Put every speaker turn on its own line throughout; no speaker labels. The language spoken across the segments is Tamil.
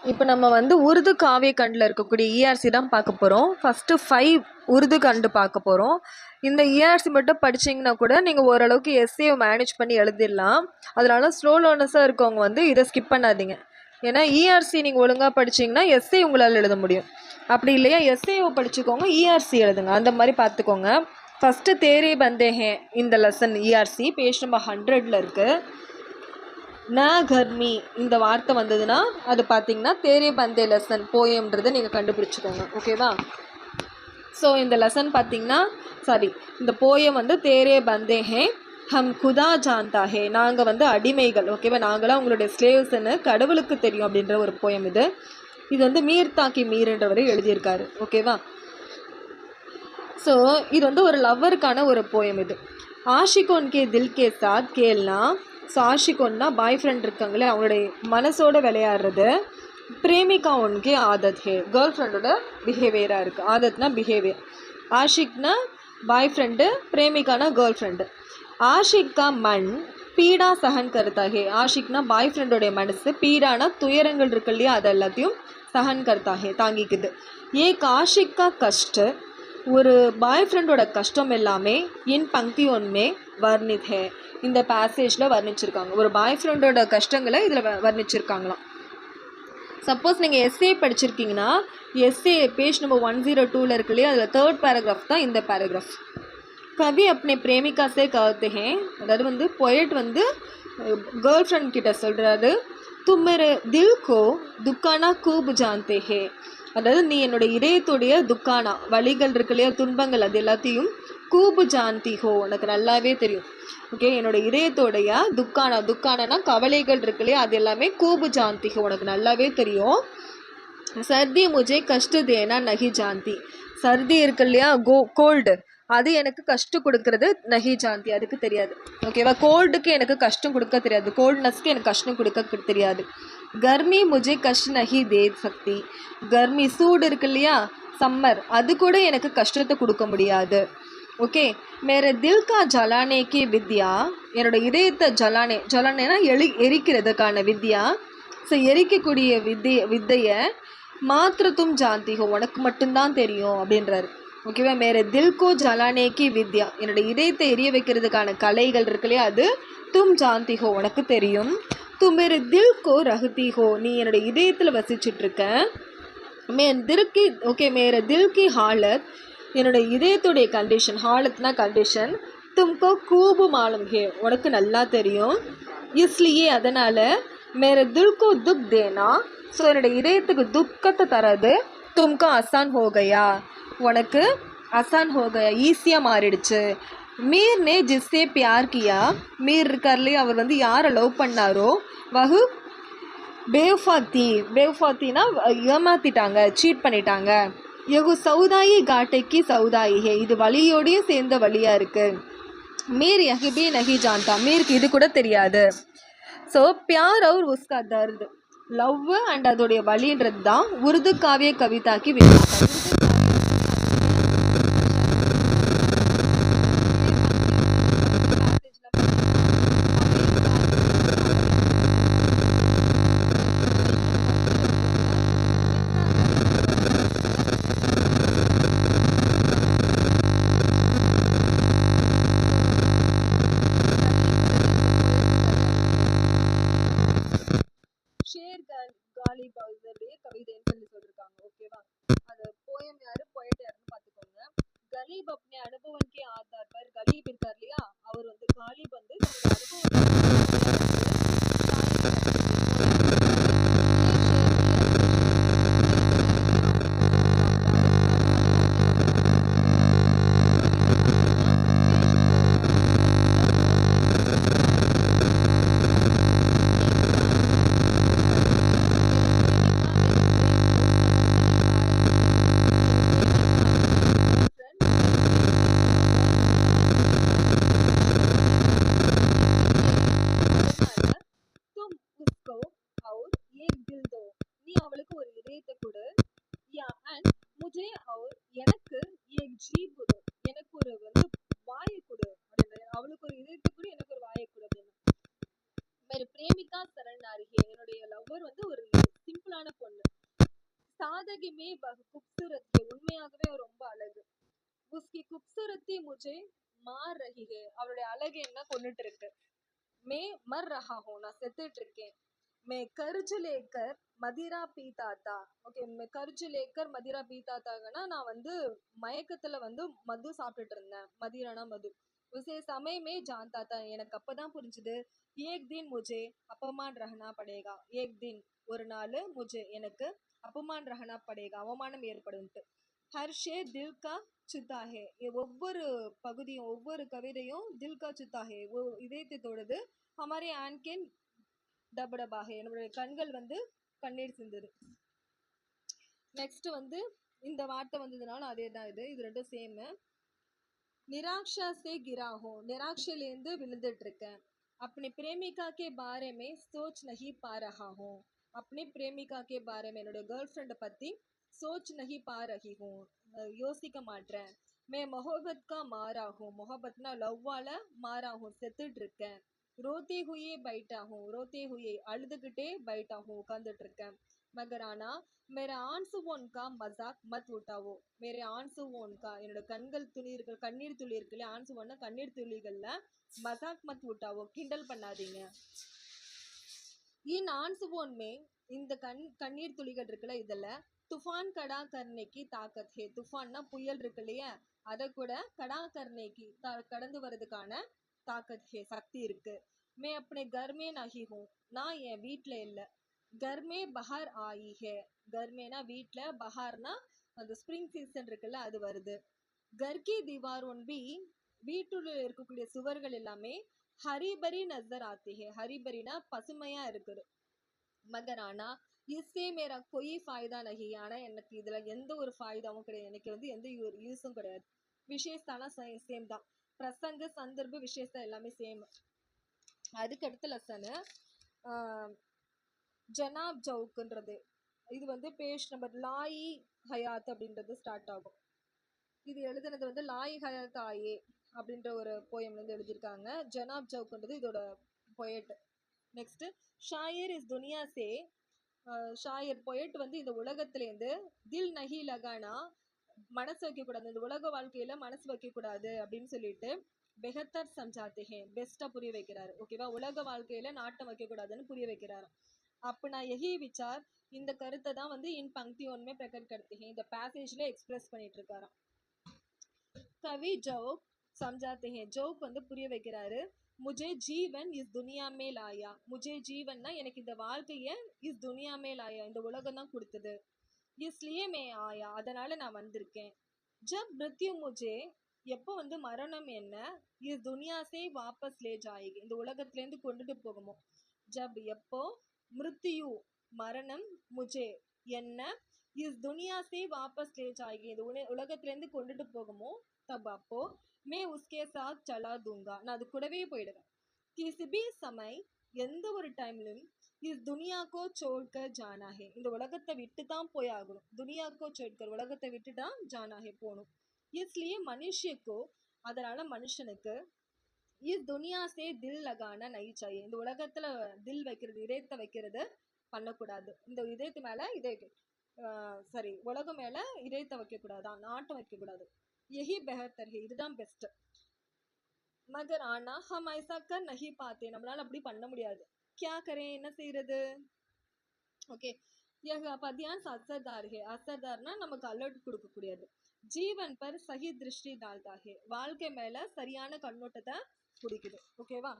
இப்போ நம்ம வந்து உருது காவிய கண்டில் இருக்கக்கூடிய இஆர்சி தான் பார்க்க போகிறோம். ஃபஸ்ட்டு 5 உருது கண்டு பார்க்க போகிறோம். இந்த இஆர்சி மட்டும் படிச்சிங்கன்னா கூட நீங்கள் ஓரளவுக்கு எஸ்ஏவை மேனேஜ் பண்ணி எழுதிடலாம். அதனால ஸ்லோ லேர்னர்ஸாக இருக்கவங்க வந்து இதை ஸ்கிப் பண்ணாதீங்க. ஏன்னா இஆர்சி நீங்கள் ஒழுங்காக படிச்சிங்கன்னா எஸ்ஏ உங்களால் எழுத முடியும். அப்படி இல்லையா எஸ்ஏவை படிச்சுக்கோங்க, இஆர்சி எழுதுங்க, அந்த மாதிரி பார்த்துக்கோங்க. ஃபஸ்ட்டு தேரே பந்தேஹே இந்த லெசன் இஆர்சி பேஜ் நம்பர் 100ல் இருக்குது. ந கர்மி இந்த வார்த்தை வந்ததுன்னா அது பார்த்தீங்கன்னா தேரே பந்தே லெசன் போயம்ன்றதை நீங்கள் கண்டுபிடிச்சிக்கோங்க. ஓகேவா? ஸோ இந்த லெசன் பார்த்தீங்கன்னா இந்த போயம் வந்து தேரே பந்தே ஹே ஹம் குதா ஜான்தா ஹே, நாங்கள் வந்து அடிமைகள். ஓகேவா? நாங்களாம் உங்களுடைய ஸ்லேவ்ஸ்ன்னு கடவுளுக்கு தெரியும் அப்படின்ற ஒரு போயம் இது. இது வந்து மீர் தாக்கி மீர்ன்றவரை எழுதியிருக்காரு. ஓகேவா? ஸோ இது வந்து ஒரு லவ்வருக்கான ஒரு போயம். இது ஆஷிகோன் கே தில் கே சாத் கேள்னா. ஸோ ஆஷிகோன்னா பாய் ஃப்ரெண்ட் இருக்காங்களே, அவங்களுடைய மனசோட விளையாடுறது. பிரேமிகா ஒன்கே ஆதத் ஹே, கேர்ள் ஃப்ரெண்டோட பிஹேவியராக இருக்குது. ஆதத்னா பிஹேவியர், ஆஷிக்னா பாய் ஃப்ரெண்டு, பிரேமிகானா கேர்ள் ஃப்ரெண்டு. ஆஷிக்கா மண் பீடா சஹன் கருத்தா ஹே, ஆஷிக்னா பாய் ஃப்ரெண்டோடைய மனசு, பீடானா துயரங்கள் இருக்கு இல்லையா, அது எல்லாத்தையும் சஹன் கருத்தா ஹே தாங்கிக்குது. ஏக் ஆஷிக்கா கஷ்ட, ஒரு பாய் ஃப்ரெண்டோட கஷ்டம் எல்லாமே இன் பங்கி ஒன்மே வர்ணித் ஹே, இந்த பேசேஜில் வர்ணிச்சிருக்காங்க. ஒரு பாய் ஃப்ரெண்டோட கஷ்டங்களை இதில் வர்ணிச்சிருக்காங்களாம். சப்போஸ் நீங்கள் எஸ்ஏ படிச்சிருக்கீங்கன்னா எஸ்ஏ பேஜ் நம்பர் 102ல் இருக்கு இல்லையா, அதில் 3rd பேராகிராஃப் தான் இந்த பேராகிராஃப். கவி அப்பனே பிரேமிகா சே கஹ்தே ஹே, அதாவது வந்து பொயட் வந்து கேர்ள் ஃப்ரெண்ட் கிட்ட சொல்கிறாரு, தும் மேரே தில் கோ துக்கானா கூப் ஜான்தே ஹே, அதாவது நீ என்னோடய இதயத்துடைய துக்கானா வலிகள் இருக்கு இல்லையா, துன்பங்கள், அது எல்லாத்தையும் கூபு ஜான்தி ஹோ, உனக்கு நல்லாவே தெரியும். ஓகே, என்னோடய இதயத்தோடைய துக்கானா கவலைகள் இருக்கு இல்லையா, அது எல்லாமே கூபு ஜான்தி ஹோ, உனக்கு நல்லாவே தெரியும். சர்தி முஜே கஷ்ட தேனா நகி ஜான்தி, சர்தி இருக்கு இல்லையா, கோல்டு, அது எனக்கு கஷ்டம் கொடுக்கறது நகி ஜாந்தி, அதுக்கு தெரியாது. ஓகேவா? கோல்டுக்கு எனக்கு கஷ்டம் கொடுக்க தெரியாது, கோல்ட்னஸ்க்கு எனக்கு கஷ்டம் கொடுக்க தெரியாது. கர்மி முஜே கஷ்ட நகி தே சக்தி, கர்மி சூடு இருக்கு இல்லையா, சம்மர், அது கூட எனக்கு கஷ்டத்தை கொடுக்க முடியாது. ஓகே, மேரே தில் கா ஜலானேக்கி வித்யா, என்னோட இதயத்தை ஜலானேனா எரிக்கிறதுக்கான வித்யா. ஸோ எரிக்கக்கூடிய வித்தையை மாத்திரத்தும் ஜாந்திகோ, உனக்கு மட்டும்தான் தெரியும் அப்படின்றாரு. ஓகேவா? மேரே தில்கோ ஜலானேக்கி வித்யா, என்னோட இதயத்தை எரிய வைக்கிறதுக்கான கலைகள் இருக்கு இல்லையா, அது தும் ஜாந்திகோ, உனக்கு தெரியும். தும் மேரே தில்கோ ரஹ்தி ஹோ, நீ என்னோட இதயத்தில் வசிச்சுட்ருக்க. மேரே தில் கி ஹாலத், என்னோட இதயத்துடைய கண்டிஷன், ஹாலத்னா கண்டிஷன். தும்கோ கூபு மாலும் ஹே, உனக்கு நல்லா தெரியும். இஸ்லியே, அதனால் மேரே தில்கோ துக் தேனா, ஸோ என்னோட இதயத்துக்கு துக்கத்தை தரது. தும்கோ ஆசான் ஹோகையா, உனக்கு ஆசான் ஹோகையா, ஈஸியாக மாறிடுச்சு. மீர் நே ஜிஸ்ஸே பியார் கியா, மீர் இருக்கார் இல்லையா, அவர் வந்து யாரை லவ் பண்ணாரோ, வஹு பேவ்ஃபாத்தினா ஏமாத்திட்டாங்க, சீட் பண்ணிட்டாங்க. யகு சௌதாயி காட்டைக்கு சௌதாயி ஹே, இது வலியோடையே சேர்ந்த வழியாக இருக்குது. மீர் யஹிபி நகி ஜான்தா, மீருக்கு இது கூட தெரியாது. ஸோ பியார் அவர் உஸ்கா தர்து, லவ் அண்ட் அதோடைய வலின்றது தான் உருது காவிய கவிதாக்கி விட்டாங்க. ஷேர் காலி பவுசருடைய கவிதைன்னு சொல்லி சொல்லியிருக்காங்க. ஓகேவா? அது போயம் யாரு, போயட் யாருன்னு பார்த்துக்கோங்க. கலீப் अपने अनुभव के आधार पर, கலீப் இருக்கார் இல்லையா, அவர் வந்து காலிப் வந்து நீ அவளுக்கு ஒரு இதயத்தை கொடு. யா அண்ட் முஜே அவர் எனக்கு ஏக் ஜீப் கொடு, எனக்கு ஒரு வந்து வாயை கொடு அப்படின்னு. அவளுக்கு ஒரு இதயத்தை கொடு, எனக்கு ஒரு வாயை கொடு அப்படின்னு. மேரி பிரேமிகா சரண் அருகே, என்னுடைய லவ்வர் வந்து ஒரு சிம்பிளான பொண்ணு. जिंदगी में वह खूबसूरत है உண்மையாகவே அவர் ரொம்ப அழகு उसकी खूबसूरती मुझे मार रही है அவருடைய அழகு என்ன கொன்னுட்டு இருக்கு मैं मर रहा हूँ நான் செத்துட்டு இருக்கேன் मैं कर्ज लेकर மதிரா பீதாத்தா ஓகே मैं कर्ज लेकर மதிரா பீதாத்தாங்கன்னா நான் வந்து மயக்கத்துல வந்து மது சாப்பிட்டுட்டு இருந்தேன் மதிரானா மது उसे समय में जानता था எனக்கு அப்பதான் புரிஞ்சுது एक दिन मुझे अपमान रहना पड़ेगा एक दिन ஒரு நாள் मुझे எனக்கு अपमान रहना पड़ेगा அவமானம் ஏற்படும்ட்டு हर शेर दिल का சுத்தா ஹே ஒவ்வொரு பகுதியும் ஒவ்வொரு கவிதையும் தில் கா சுத்தா ஹே இதயத்தை தொடுது ஹமாரே ஆன்கேன் டபடபாக என்னுடைய கண்கள் வந்து கண்ணீர் சிந்துது நெக்ஸ்ட் வந்து இந்த வார்த்தை வந்ததுனால அதே தான் இது ரெண்டும் சேம் निराशा से गिरा हूँ निराशेलेंदु விழுந்துட்டு இருக்கேன் अपने प्रेमिका के बारे में सोच नहीं पा रहा हूँ अपने प्रेमिका के बारे में என்னோட கேர்ள் ஃப்ரெண்டை பத்தி सोच नहीं पा रही हूँ யோசிக்க மாட்டேன் मैं मोहब्बत का मारा हूँ मोहब्बतனா லவ்வால மாறா हूँ செத்துட்டு இருக்கேன் रोते हुए बैठा हूँ रोते हुए அழுதுகிட்டே बैठा हूँ உட்கார்ந்துட்டு இருக்கேன் मगर आना मेरा आंसुओं का मजाक मत उठाओ मेरे आंसुओं का என்னோட கண்கள் துளிர்கள் கண்ணீர் துளி இருக்குல்ல ஆன்சுவோன்னா கண்ணீர் துளிகள்ல மசாக் மத் உட்டாவோ கிண்டல் பண்ணாதீங்க इन आंसुओं में இந்த கண்ணீர் துளிகள் இருக்குல்ல இதுல துஃபான் கடா கர்னேக்கு தாக்கத் ஹே துஃபான்னா புயல் இருக்கு இல்லையா அதை கூட கடா கர்னேக்கு கடந்து வர்றதுக்கான தாக்கத் ஹே சக்தி இருக்கு मैं अपने घर में नहीं हूँ நான் என் வீட்டுல இல்லை घर में बाहर आई है घर में ना வீட்ல பஹார்னா அந்த ஸ்ப்ரிங் சீசன் இருக்குல்ல அது வருது घर की दीवारों भी வீட்டுல இருக்கக்கூடிய சுவர்கள் எல்லாமே ஹரிபரி நசர் ஆத்தி है ஹரிபரினா பசுமையா இருக்குது மகர் ஆனா इससे मेरा कोई फायदा नहीं ஆனா எனக்கு இதுல எந்த ஒரு ஃபாய்தாவும் கிடையாது எனக்கு வந்து எந்த யூஸும் கிடையாது விசேஷானா சேம் தான் பிரசங்க சந்தர்ப்ப விசேஷம் எல்லாமே சேம் அதுக்கு அடுத்த லெசனு ஜனாப் ஜவுக்குன்றது இது வந்து பேஜ் நம்பர் லாயி ஹயாத் அப்படின்றது ஸ்டார்ட் ஆகும் இது எழுதுனது வந்து லாயி ஹயாத் ஆயே அப்படின்ற ஒரு போயம்லேருந்து எழுதியிருக்காங்க ஜனாப் ஜவுக்குன்றது இதோட poet next shire is Duniya say shire poet வந்து இந்த உலகத்துலேருந்து தில் நஹி லகானா மனசு வைக்கக்கூடாது இந்த உலக வாழ்க்கையில மனசு வைக்கக்கூடாது அப்படின்னு சொல்லிட்டு பெஹத்தர் சம்ஜாத்தே பெஸ்டா புரிய வைக்கிறாரு ஓகேவா உலக வாழ்க்கையில நாட்டம் வைக்கக்கூடாதுன்னு புரிய வைக்கிறாரு अपना यही विचार இந்த கருத்தை தான் வந்து इन पंक्तियों में प्रकट करते हैं இந்த பேசேஜ்ல எக்ஸ்பிரஸ் பண்ணிட்டு இருக்காராம் कवि जोक समझाते हैं जोक வந்து புரிய வைக்கிறாரு मुझे जीवन इस दुनिया में लाया मुझे जीवनனா எனக்கு இந்த வாழ்க்கைய इस दुनिया में लाया இந்த உலகம் தான் கொடுத்தது इसलिए मैं आया அதனால நான் வந்திருக்கேன் जब मृत्यु मुझे எப்போ வந்து மரணம் என்ன इस दुनिया से वापस ले जाएगी இந்த உலகத்துல இருந்து கொண்டுட்டு போகுமோ जब எப்போ மிருத்யு மரணம் முஜே என்ன இஸ் துனியா சே வாபஸ் லே ஜாயேகி இந்த உலகத்திலேருந்து கொண்டுட்டு போகுமோ தப் அப்போ மே உஸ்கே சாத் சலா தூங்கா நான் அது கூடவே போயிடுவேன் கிசி பி சமய் எந்த ஒரு டைம்லையும் இஸ் துனியாக்கோ சோட்கர் ஜானாஹே இந்த உலகத்தை விட்டு தான் போய் ஆகணும் துனியாக்கோ சோட்கர் உலகத்தை விட்டு தான் ஜானாஹே போகணும் इसलिए மனுஷியக்கோ அதனால மனுஷனுக்கு இஸ் துனியா சே தில் லகானா நை சாயே இந்த உலகத்துல தில் வைக்கிறது இதயத்தை வைக்கிறது பண்ணக்கூடாது இந்த இதயத்து மேல சரி உலகம் மேல இதயத்தை வைக்கக்கூடாதான் நாட்டம் வைக்கக்கூடாது यही बेहतर है இதுதான் பெஸ்ட் மகர் ஆனா हम ऐसा कर नहीं पाते நம்மளால அப்படி பண்ண முடியாது क्या करें என்ன செய்யறது ஓகே यह पद्यांश असरदार है असरदारனா நமக்கு அலர்ட் கொடுக்கக்கூடியது ஜீவன் பர் சஹி திருஷ்டி டால்தா ஹே வாழ்க்கை மேல சரியான கண்ணோட்டத்தை குடிக்குது ஓகேவா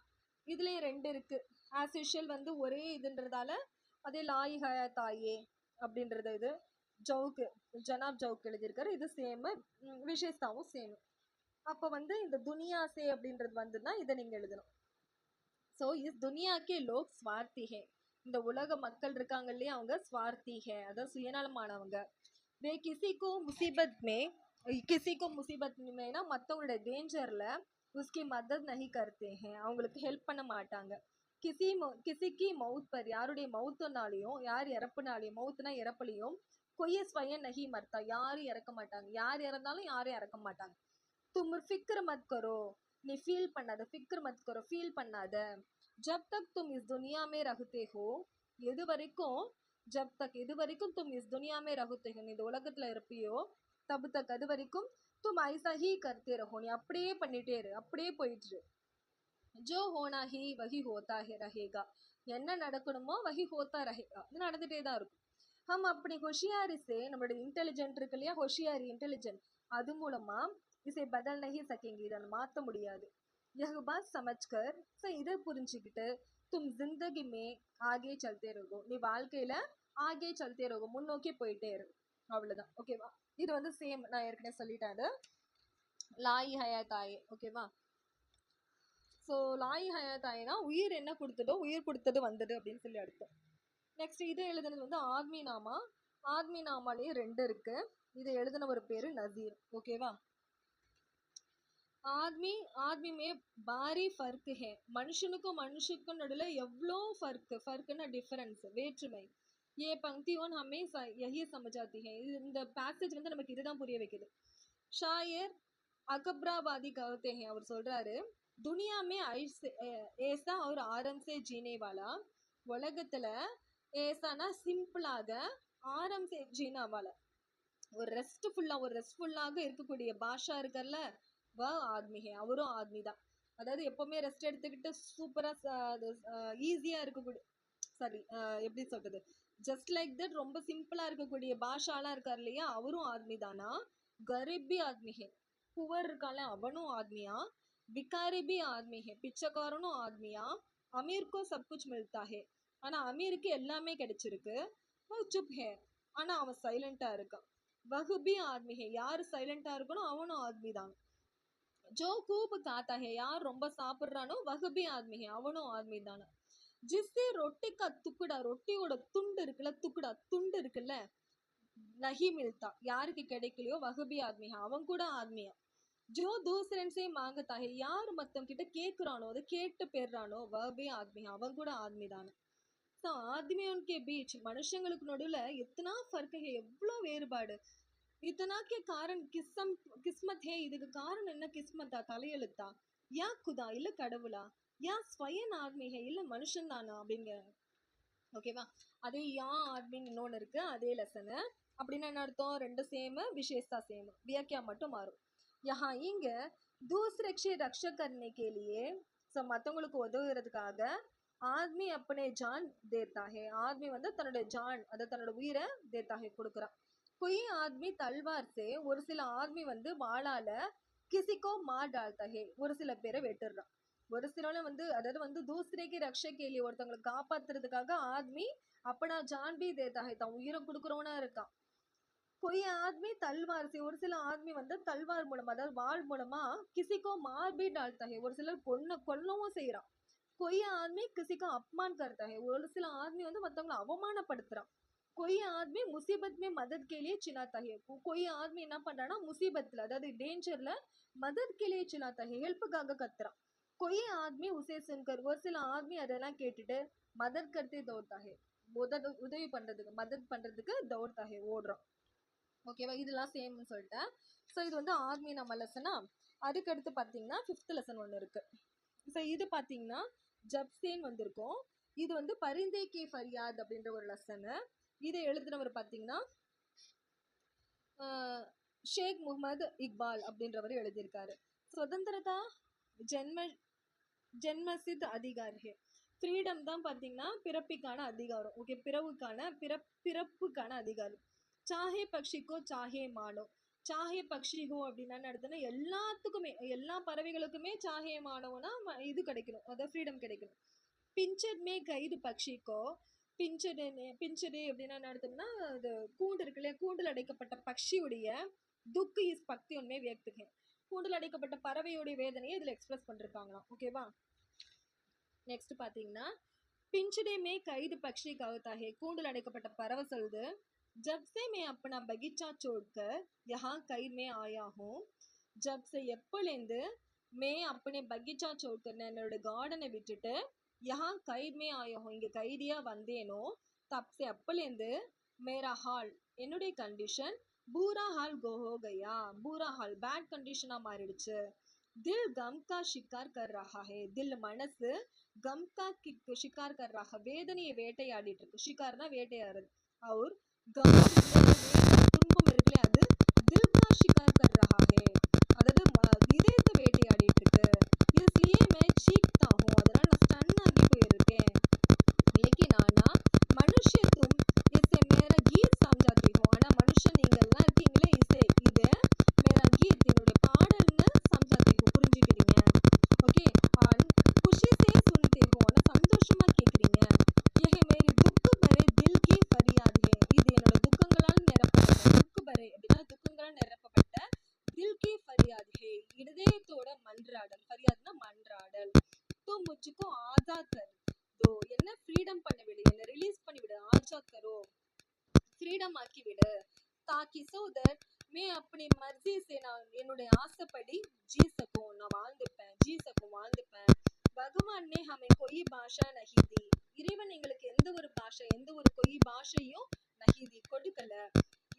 இதுலயும் ரெண்டு இருக்கு ஆஸ் யூஷுவல் வந்து ஒரே இதுன்றதால அதே லாயி ஹயாத் ஆயே அப்படின்றது இது ஜவுக்கு ஜனாப் ஜவுக்கு எழுதியிருக்காரு இது சேமு விசேஷாவும் சேமு அப்போ வந்து இந்த துனியா சே அப்படின்றது வந்துன்னா இதை நீங்க எழுதணும் ஸோ இஸ் துனியாக்கே லோக் ஸ்வார்த்தி ஹே இந்த உலக மக்கள் இருக்காங்க இல்லையா அவங்க ஸ்வார்த்தி ஹே அதாவது சுயநலமானவங்க வே கிசிக்கோ முசீபத் மேனா மற்றவங்களோட டேஞ்சர்ல உஸ்கி மதத் நஹி கர்த்தே ஹே அவங்களுக்கு ஹெல்ப் பண்ண மாட்டாங்க கிசிக்கி மவுத் பர் யாருடைய மவுத்துனாலையும் யார் இறப்புனாலையும் மவுத்துனா இறப்புலையும் கொய்ய ஸ்வயம் நஹி மர்த்தா யாரும் இறக்க மாட்டாங்க யார் இறந்தாலும் யாரும் இறக்க மாட்டாங்க தும் ஃபிக்ர் மத் கரோ நீ ஃபீல் பண்ணாத ஃபிக்ர் மத் கரோ ஃபீல் பண்ணாத ஜப் தக் தும் இஸ் துனியா மே ரஹ்தே ஹோ எது வரைக்கும் ஜப் தக் இது வரைக்கும் தும் இஸ் துனியா மே ரஹுத்தே ஹோ, நீ இந்த உலகத்துல இருப்பியோ தப் தக் அது வரைக்கும் தும் ஐசா ஹீ கர்த்தே ரஹோ, நீ அப்படியே பண்ணிட்டே இரு, அப்படியே போயிட்டு இரு. ஜோ ஹோனா ஹி வஹி ஹோத்தா ஹே ரஹேகா, என்ன நடக்கணுமோ வஹி ஹோத்தா ரஹேகா, இது நடந்துட்டே தான் இருக்கும். ஹம் அப்படி ஹொஷியாரி சே, நம்மளோட இன்டெலிஜென்ட் இருக்கு இல்லையா, ஹொஷியாரி இன்டெலிஜென்ட், அது மூலமா இசை பதல் நஹி சக்கேங்கி, இதை மாற்ற முடியாது. யஹ் பாத் சமஜ்கர், ஸோ இதை புரிஞ்சுக்கிட்டு தும் ஜிந்தகி மே ஆகே சல்தே ரகோ, நீ வாழ்க்கையில ஆகே சல்தே ரகோ, முன்னோக்கி போயிட்டே இரு, அவ்வளோதான். ஓகேவா? இது வந்து சேம், நான் ஏற்கனவே சொல்லிட்டேன் அது லாயி ஹயா தாயே. ஓகேவா? ஸோ லாயி ஹயா தாயினா உயிர் என்ன கொடுத்ததோ உயிர் கொடுத்தது வந்தது அப்படின்னு சொல்லி அர்த்தம். நெக்ஸ்ட் இது எழுதுனது வந்து ஆத்மி நாமா. ஆத்மி நாமாலேயே 2 இருக்கு. இதை எழுதின ஒரு பேரு நசீர். ஓகேவா? ஆத்மி ஆத்மி மே பாரி ஃபர்க் ஹே, மனுஷனுக்கும் மனுஷனுக்கும் நடுவில் எவ்வளோ ஃபர்க்குன்னா டிஃபரன்ஸ், வேற்றுமை. ஏ பங்கியோன் ஹமே யஹி சமஜாத்தி ஹே, இந்த பேசேஜ் வந்து நமக்கு இதுதான் புரிய வைக்குது. ஷாயர் அகப்ராபாதி கவுத்தே ஹே, அவர் சொல்றாரு, துனியா மே ஏசா ஒரு ஆரம் சே ஜீனே வாலா, உலகத்துல ஏசானா சிம்பிளாக, ஆரம் சே ஜீனா வாலா ஒரு ரெஸ்ட்ஃபுல்லாக இருக்கக்கூடிய பாஷா இருக்கல்ல, ஆத்மி ஹே, அவரும் ஆத்மி தான். அதாவது எப்பவுமே ரெஸ்ட் எடுத்துக்கிட்டு சூப்பராக ஈஸியாக இருக்கக்கூடிய, சாரி எப்படி சொல்றது, ஜஸ்ட் லைக் தட் ரொம்ப சிம்பிளாக இருக்கக்கூடிய பாஷாலாம் இருக்கார் இல்லையா, அவரும் ஆத்மி தானா. கரீப் பி ஆத்மி ஹே, புவர் இருக்கால அவனும் ஆத்மியா. விகாரி பி ஆத்மி ஹே, பிச்சைக்காரனும் ஆத்மியா. அமீருக்கும் சப் குச் மில்தா ஹே, ஆனால் அமீருக்கு எல்லாமே கிடைச்சிருக்கு. சுப் ஹே, ஆனால் அவன் சைலண்டாக இருக்கான். வஹுபி ஆத்மி ஹே, யார் சைலண்டா இருக்கணும் அவனும் ஆத்மி தான். ஜோ கூப் காத்தா ஹே, யார் ரொம்ப சாப்பிட்றானோ வஹுபி ஆத்மி ஹே, அவனும் ஆத்மி தானே. ஜிஸ்ஸே ரொட்டி கா துக்குடா, ரொட்டியோட துண்டு இருக்குல்ல, துண்டு இருக்குல்ல, நஹி மில்தா, யாருக்கு கிடைக்கலையோ வஹுபி ஆத்மி ஹே, அவன் கூட ஆத்மியா. ஜோ தூசரன்ஸே மாங்கத்தா ஹே, யார் மற்றவங்க கிட்ட கேட்குறானோ அதை கேட்டு பெறானோ வஹுபி ஆத்மி ஹே, அவன் கூட ஆத்மி தானே. ஸோ ஆத்மியோன்கே பீச், மனுஷங்களுக்கு நடுவில் எத்தனா ஃபர்க் ஹே, எவ்வளோ வேறுபாடு. இத்தனாக்கே காரணம் கிஸ்மத் ஹே, இதுக்கு காரணம் என்ன, கிஸ்மத்தா தலையெழுத்தா, யா குதா இல்லை கடவுளா, யா ஸ்வயன் ஆத்மி ஹே இல்லை மனுஷன் தானா அப்படிங்க. ஓகேவா? அதே யா ஆத்மின்னு இன்னொன்று இருக்கு, அதே லெசனு. அப்படின்னு என்ன அர்த்தம், 2 சேமு, விசேஷா சேமு, வியாக்கியா மட்டும் மாறும். யஹா இங்க தூசரக்ஷே ரக்ஷ கர்னே கேலியே, ஸோ மற்றவங்களுக்கு உதவுறதுக்காக ஆத்மி அப்பனே ஜான் தேத்தா ஹே, ஆத்மி வந்து தன்னோட ஜான், அதை தன்னோட உயிரை தேத்தா ஹே கொடுக்குறான். கொய் ஆத்மி தல்வார் சே, ஒரு சில ஆத்மி வந்து வாளால கிசிக்கோ மார் டால்தா ஹே, ஒரு சில பேரை வெட்டுறான். ஒரு சிலவளை வந்து அதாவது வந்து தூசரேக்கு ரக்ஷ கேலி, ஒருத்தவங்களை காப்பாத்துறதுக்காக ஆத்மி அப்பனா ஜான் பி தேத்தா ஹே, தான் உயிரை கொடுக்குறவனா இருக்கான். கொய் ஆத்மி தல்வார் சே, ஒரு சில ஆத்மி வந்து தல்வார் மூலமா, அதாவது வாள் மூலமா கிசிக்கோ மார் பி டால்தா ஹே, ஒரு சிலர் கொல்லவும் செய்யறான். கொய் ஆத்மி கிசிக்கோ அப்மான் கர்த்தா ஹே, ஒரு சில ஆத்மி வந்து மற்றவங்களை அவமானப்படுத்துறான். कोई आदमी मुसीबत में मदद के लिए चिल्लाता है, कोई आदमी என்ன பண்றானா முசீபத்தில், அதாவது டேஞ்சர்ல மதத் के लिए चिल्लाता है, ஹெல்ப்புக்காக கத்துறான். कोई आदमी उसे सुनकर, ஒரு சில ஆத்மி அதெல்லாம் கேட்டுட்டு மதத் करते दौड़ता है, உதவி பண்றதுக்கு மதத் பண்றதுக்கு दौड़ता है, ஓடுறான். ஓகேவா? இதெல்லாம் சேம்னு சொல்லிட்டேன். ஸோ இது வந்து ஆத்மி நம்ம லெசனா. அதுக்கடுத்து பார்த்தீங்கன்னா 5th லெசன் ஒன்று இருக்கு. ஸோ இது பார்த்தீங்கன்னா ஜப்சேன் வந்திருக்கும். இது வந்து பரிந்தே கே ஃபரியாத் அப்படின்ற ஒரு லெசனு. இதை எழுதினவர் பார்த்தீங்கன்னா ஷேக் முகமது இக்பால் அப்படின்றவர் எழுதியிருக்காரு. சுதந்திரதா ஜென்மசித் அதிகார் ஹே, ஃப்ரீடம் தான் பார்த்தீங்கன்னா பிறப்பிக்கான அதிகாரம். ஓகே, பிறப்புக்கான அதிகாரம். சாஹே பக்ஷிக்கோ சாஹே மானோ, சாஹே பக்ஷிகோ அப்படின்னா நடத்தினா எல்லாத்துக்குமே, எல்லா பறவைகளுக்குமே சாஹே மானோனா இது கிடைக்கணும், அதாவது ஃப்ரீடம் கிடைக்கணும். பிஞ்சட் மே கைது பக்ஷிக்கோ, பிஞ்சடு அப்படின்னா நடத்தோம்னா அது கூண்டு இருக்கு இல்லையா, கூண்டில் அடைக்கப்பட்ட பக்ஷியுடைய துக்கு இஸ் பக்தி ஒன்மே வியக்துகே, கூண்டில் அடைக்கப்பட்ட பறவையுடைய வேதனையை இதில் எக்ஸ்பிரஸ் பண்ணிருக்காங்களாம். ஓகேவா? நெக்ஸ்ட் பார்த்தீங்கன்னா பிஞ்சடே மே கைது பக்ஷி கவுத்தாகே, கூண்டில் அடைக்கப்பட்ட பறவை சொல்லுது, ஜப்சே மே அப்பனா பகிச்சா சோட்கர் யஹா கைத் மே ஆயா ஹூம், ஜப்சே எப்போலேருந்து மே அப்பனே பகிச்சா சோட்கர், என்னோட கார்டனை விட்டுட்டு யஹா கைத் மே ஆயா ஹூம், இங்கே கைதியாக வந்தேனோ, தப்சே அப்போலேருந்து மேரா ஹால், என்னுடைய கண்டிஷன் பூரா ஹால் கோஹோ கையா, பூரா ஹால் பேட் கண்டிஷனாக மாறிடுச்சு. दिल गम का शिकार कर रहा है. दिल மனசு गम का शिकार कर रहा, வேதனையை வேட்டையாடிட்டு இருக்கு. शिकारனா வேட்டையாடுறது. और गम துன்பம் இருக்குல்ல, அது दिल का शिकार कर रहा है, அதாவது இதயத்தை வேட்டையாடிட்டு இருக்கு. इसलिए मैं चीखता हूँ, அதனால நான் ஸ்டன் ஆகி போயிருக்கேன். लेकिन आना मनुष्य तुम इसे मेरा गीत समझाते हो, ஆனா மனுஷன் நீங்க எல்லாம் இருக்கீங்களே, இசை இது मेरा गीत என்னுடைய பாடல்னு समझाते हो புரிஞ்சுக்கிறீங்க. ஓகே, खुशी से सुनते हो, ஆனா சந்தோஷமா கேக்குறீங்க. यह मेरी दुख भरे दिल की फरियाद है, இது என்னோட துக்கங்களால் நிரப்பப்பட்ட, துக்க भरे அப்படின்னா துக்கங்களால் நிரப்பப்பட்ட दिल की फरियाद है, இதயத்தோட மன்றாடல். फरियादனா மன்றாடல். तो मुझको आजाद कर दो, என்ன ஃப்ரீடம் பண்ண விடு, என்ன ரிலீஸ் பண்ணி விடு. ஆஜாத் கரோ, ஃப்ரீடம் ஆக்கி விடு. ताकि so that मैं अपनी मर्जी से, நான் என்னுடைய ஆசைப்படி जी सकूं, நான் வாழ்ந்துப்பேன், जी सकूं வாழ்ந்துப்பேன். भगवान ने हमें कोई भाषा नहीं दी, இறைவன் எங்களுக்கு எந்த ஒரு பாஷை, எந்த ஒரு कोई பாஷையும் नहीं दी கொடுக்கல.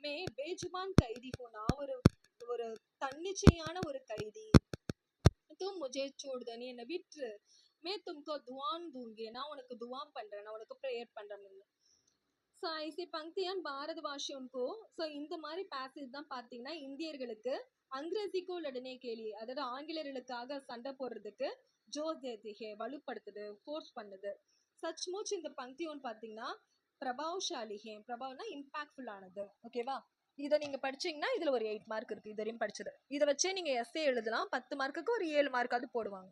मैं बेजुबान कैदी हूं, நான் ஒரு தன்னிச்சையான ஒரு கைதி. तुम मुझे छोड़ दो, நீ என்னை விட்டுரு. मैं तुमको दुआन दूंगी, நான் உனக்கு दुआ பண்றேன், நான் உனக்கு ப்ரேயர் பண்றேன். ஸோ ஐசி பங்கியன் பாரதவாசியன்கோ. ஸோ இந்த மாதிரி பேசேஜ் தான் பார்த்தீங்கன்னா இந்தியர்களுக்கு அங்கிரேசிக்கோ லடனே கேலி, அதாவது ஆங்கிலேயர்களுக்காக சண்டை போடுறதுக்கு ஜோர் தேதி ஹே வலுப்படுத்துது, ஃபோர்ஸ் பண்ணுது. சச்முச் இந்த பங்கியோன்னு பார்த்தீங்கன்னா பிரபாவசாலி ஹே, பிரபாவ்னா இம்பாக்ட்ஃபுல் ஆனது. ஓகேவா, இதை நீங்க படிச்சீங்கன்னா இதுல ஒரு 8 மார்க் இருக்கு. இது வரையும் படிச்சது இதை வச்சே நீங்க எஸ்ஏ எழுதலாம். 10 மார்க்குக்கு ஒரு 7 மார்க்காவது போடுவாங்க.